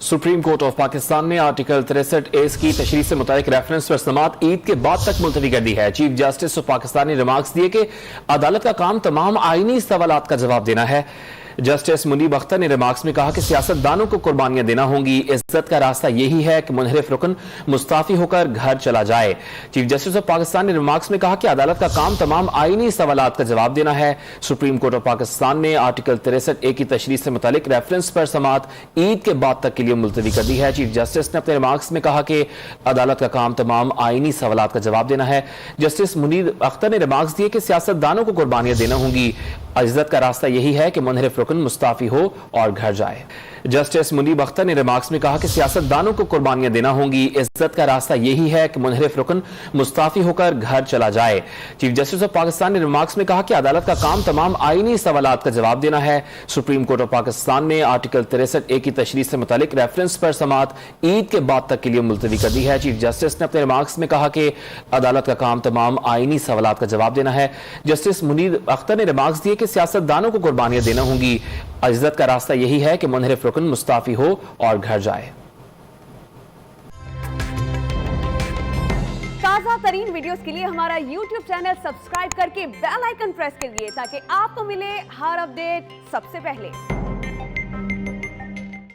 Supreme court of Pakistan نے article 63A کی تشریح سے متعلق ریفرنس پر سماعت عید کے بعد تک ملتوی کر دی ہے۔ چیف جسٹس آف پاکستان نے ریمارکس دیے کہ عدالت کا کام تمام آئینی سوالات کا جواب دینا ہے۔ جسٹس منیب اختر نے ریمارکس میں کہا کہ سیاستدانوں کو قربانیاں دینا ہوں گی، عزت کا راستہ یہی ہے کہ منحرف رکن مستعفی ہو کر گھر چلا جائے۔ چیف جسٹس آف پاکستان نے ریمارکس میں کہا کہ عدالت کا کام تمام آئینی سوالات کا جواب دینا ہے۔ سپریم کورٹ آف پاکستان نے آرٹیکل 63A کی تشریح سے متعلق ریفرنس پر سماعت عید کے بعد تک کے لیے ملتوی کر دی ہے۔ چیف جسٹس نے اپنے ریمارکس میں کہا کہ عدالت کا کام تمام آئینی سوالات کا جواب دینا ہے۔ جسٹس منیب اختر نے ریمارکس دیے کہ سیاستدانوں کو قربانیاں دینا ہوں گی، عزت کا راستہ یہی ہے کہ منحرف رکن مستعفی ہو اور گھر جائے۔ جسٹس منیب اختر نے ریمارکس میں کہا کہ سیاستدانوں کو قربانیاں دینا ہوں گی، عزت کا راستہ یہی ہے کہ منحرف رکن مستعفی ہو کر گھر چلا جائے۔ چیف جسٹس آف پاکستان نے ریمارکس میں کہا کہ عدالت کا کام تمام آئینی سوالات کا جواب دینا ہے۔ سپریم کورٹ آف پاکستان نے آرٹیکل 63A کی تشریح سے متعلق ریفرنس پر سماعت عید کے بعد تک کے لیے ملتوی کر دی ہے۔ چیف جسٹس نے اپنے ریمارکس میں کہا کہ عدالت کا کام تمام آئینی سوالات کا جواب دینا ہے۔ جسٹس منیب اختر نے ریمارکس دیے کہ سیاستدانوں کو قربانیاں دینا ہوں گی، عزت کا راستہ یہی ہے کہ منحرف رکن مستعفی ہو اور گھر جائے۔ تازہ ترین ویڈیوز کے لیے ہمارا YouTube چینل سبسکرائب کر کے بیل آئیکن پریس کریے تاکہ آپ کو ملے ہر اپڈیٹ سب سے پہلے۔